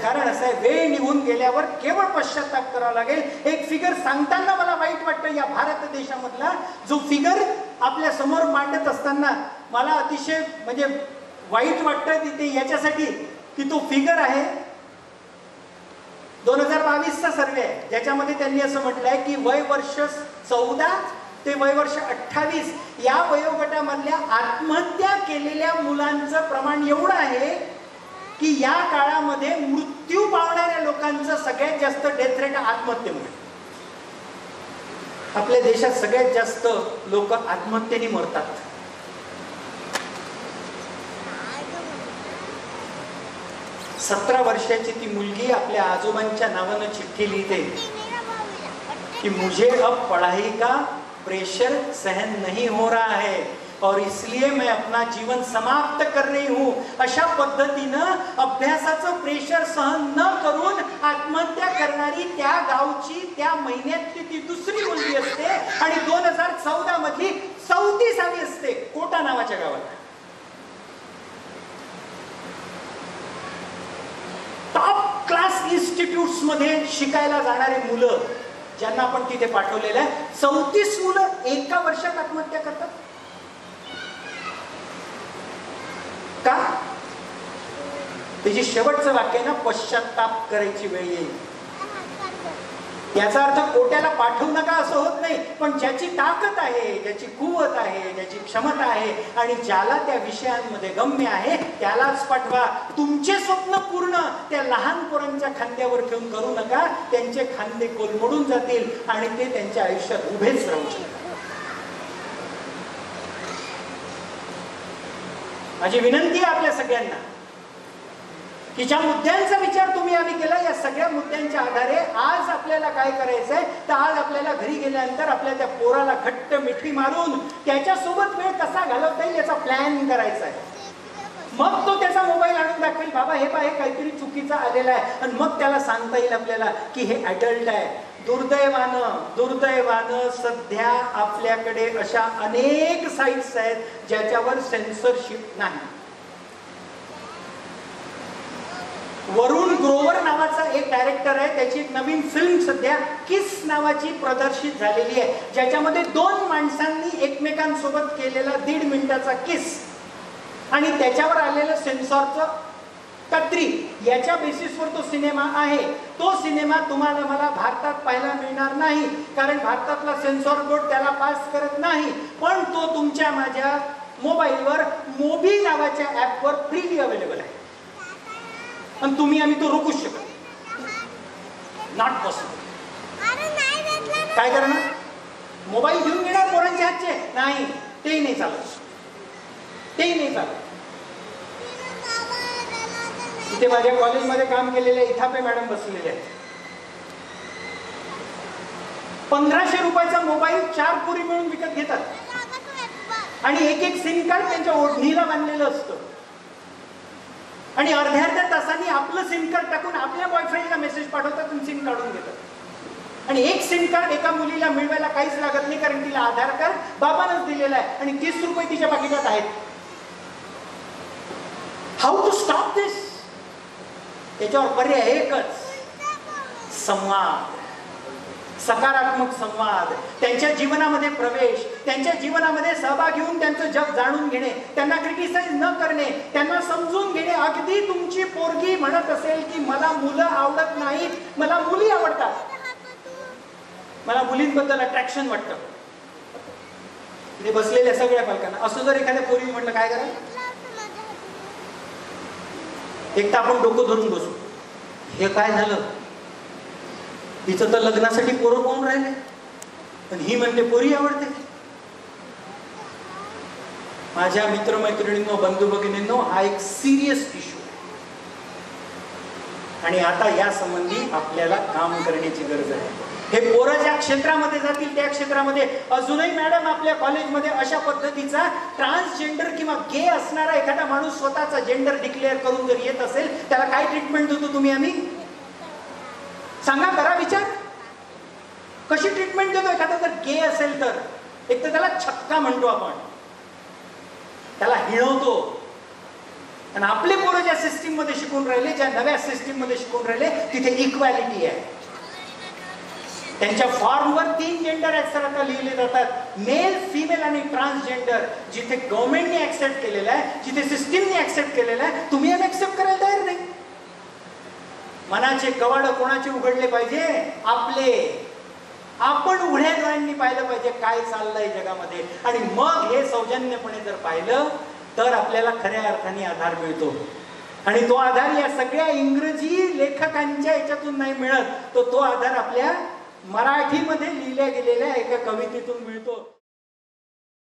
कारण असं आहे, वेळ निघून गेल्यावर केवळ पश्चाताप करावा लागेल. एक फिगर सांगताना मला वाईट वाटतं, या भारत देशामधला जो फिगर आपल्या समोर मांडत असताना मला अतिशय म्हणजे वाईट वाटतं तिथे याच्यासाठी की तो फिगर आहे 2022चा सर्वे आहे, ज्याच्यामध्ये त्यांनी असं म्हटलंय की वय वर्ष 14 ते वय वर्ष 28 या वयोगटामधल्या आत्महत्या केलेल्या मुलांचं प्रमाण एवढं आहे की या काळामध्ये मृत्यू पावणाऱ्या लोकांचं सगळ्यात जास्त डेथ रेट आत्महत्येमुळे. आपल्या देशात सगळ्यात जास्त लोक आत्महत्येने मरतात. सतरा वर्षाची ती मुलगी आपल्या आजोबांच्या नावानं चिठ्ठी लिहिते कि मुझे अब पढ़ाई का प्रेशर सहन नहीं हो रहा है और इसलिए मैं अपना जीवन समाप्त कर रही हूं. अशा पद्धतीनं अभ्यासाचं प्रेशर सहन न करून आत्महत्या करणारी त्या गावची त्या महिन्यातली ती दुसरी मुलगी असते आणि 2014 मधली 34वी असते कोटा नावाच्या गावात. टॉप क्लास इन्स्टिट्यूट्स मध्ये शिकायला जाणारे मुलं ज्यांना आपण तिथे पाठवलेलं आहे, 34 मुलं एका वर्षात आत्महत्या करतात. का? त्याची शेवटचं वाक्य ना, पश्चाताप करायची वेळ येईल. याचा अर्थ कोट्याला पाठवू नका असं होत नाही, पण ज्याची ताकद आहे, ज्याची कुवत आहे, ज्याची क्षमता आहे आणि ज्याला त्या विषयांमध्ये गम्य आहे त्यालाच पाठवा. तुमचे स्वप्न पूर्ण त्या लहान पोरांच्या खांद्यावर ठेवून करू नका. त्यांचे खांदे कोलमडून जातील आणि ते त्यांच्या आयुष्यात उभेच राहू शकतात. माझी विनंती आहे आपल्या सगळ्यांना की ज्या मुद्द्यांचा विचार तुम्ही आम्ही केला, या सगळ्या मुद्द्यांच्या आधारे आज आपल्याला काय करायचंय, तर आज आपल्याला घरी गेल्यानंतर आपल्या त्या पोराला घट्ट मिठी मारून त्याच्यासोबत वेळ कसा घालवता येईल याचा प्लॅन करायचा आहे. मग तो त्याचा मोबाईल आणून दाखवेल, बाबा हे पहा हे काहीतरी चुकीचं आलेलं आहे, आणि मग त्याला सांगता येईल आपल्याला की हे अडल्ट आहे. दुर्दैवानं सध्या आपल्याकडे अशा अनेक साइट्स आहेत ज्याच्यावर सेन्सरशिप नाही. वरुण ग्रोवर नावाचा एक डायरेक्टर आहे, त्याची एक नवीन फिल्म सध्या किस नावाची प्रदर्शित झालेली आहे, ज्याच्यामध्ये 2 माणसांनी एकमेकांसोबत केलेला 1.5 मिनिटाचा किस आणि त्याच्यावर आलेलं सेन्सॉरचं कत्री, याच्या बेसिसवर तो सिनेमा आहे. तो सिनेमा तुम्हाला मला भारतात पाहायला मिळणार नाही, कारण भारतातला सेन्सॉर बोर्ड त्याला पास करत नाही, पण तो तुमच्या माझ्या मोबाईलवर मोबी नावाच्या ऍपवर फ्रीली अवेलेबल आहे आणि तुम्ही आम्ही तो रोखूच शकत. Not possible. काय करणार? मोबाईल घेऊन येणार पोरांच्या हातचे? नाही, तेही नाही चालत, तेही नाही चालत. इथे माझ्या कॉलेजमध्ये काम केलेले इथापे मॅडम बसलेले आहेत. 1500 रुपयाचा मोबाईल 4 पोरी मिळून विकत घेतात आणि एक सिम कार्ड त्यांच्या ओढणीला बांधलेलं असतं आणि अर्ध्या तासांनी आपलं सिम कार्ड टाकून आपल्या बॉयफ्रेंडला मेसेज पाठवतात आणि सिम काढून घेतात. आणि एक सिम कार्ड एका मुलीला मिळवायला काहीच लागत नाही, कारण तिला आधार कार्ड बाबानंच दिलेलं आहे आणि 30 रुपये तिच्या पाकिटात आहेत. हाऊ टू स्टॉप दिस? त्याच्यावर पर्याय एकच, संवाद, सकारात्मक संवाद, त्यांच्या जीवनामध्ये प्रवेश, त्यांच्या जीवनामध्ये सहभाग घेऊन त्यांचं जग जाणून घेणे, त्यांना क्रिटिसाइज न करणे, त्यांना समजून घेणे. अगदी तुमची पोरगी म्हणत असेल की मला मुलं आवडत नाहीत, मला मुली आवडतात, मला मुलींबद्दल अट्रॅक्शन वाटतं, इथे बसलेल्या सगळ्या पालकांना असं जर एखाद्या पोरी म्हटलं काय करा, एक तर आपण डोकं धरून बसू, हे काय झालं, तिचं तर लग्नासाठी पोरं पाहून राहिले पण ही म्हणते पोरी आवडते. माझ्या मित्रमैत्रिणींनो, बंधू भगिनींनो, हा एक सिरियस इश्यू आणि आता या संबंधी आपल्याला काम करण्याची गरज आहे. हे पोरं ज्या क्षेत्रामध्ये जातील त्या क्षेत्रामध्ये अजूनही मॅडम आपल्या कॉलेजमध्ये अशा पद्धतीचा ट्रान्सजेंडर किंवा गे असणारा एखादा माणूस स्वतःचा जेंडर डिक्लेअर करून जर येत असेल त्याला काय ट्रीटमेंट देतो तुम्ही आम्ही सांगा, करा विचार. कशी ट्रीटमेंट देतो? एखादा जर गे असेल तर एक तर त्याला छक्का म्हणतो आपण, त्याला हिणवतो, आणि आपले पोरं ज्या सिस्टीम मध्ये शिकून राहिले, ज्या नव्या सिस्टीम मध्ये शिकून राहिले, तिथे इक्वॅलिटी आहे. त्यांच्या फॉर्मवर 3 जेंडर आहेत सर आता लिहिले जातात, मेल, फिमेल आणि ट्रान्सजेंडर. जिथे गव्हर्नमेंटने ऍक्सेप्ट केलेलं आहे, जिथे सिस्टीमने ऍक्सेप्ट केलेलं आहे, तुम्ही ऍक्सेप्ट करायला तयार नाही. मनाचे कवाड कोणाचे उघडले पाहिजे? आपले. आपण उघड्या डोळ्यांनी पाहिलं पाहिजे काय चाललंय जगामध्ये, आणि मग हे सौजन्यपणे जर पाहिलं तर आपल्याला खऱ्या अर्थाने आधार मिळतो. आणि तो आधार या सगळ्या इंग्रजी लेखकांच्या याच्यातून नाही मिळत, तो आधार आपल्या मराठीमध्ये लिहिल्या गेलेल्या एका कवितेतून मिळतो.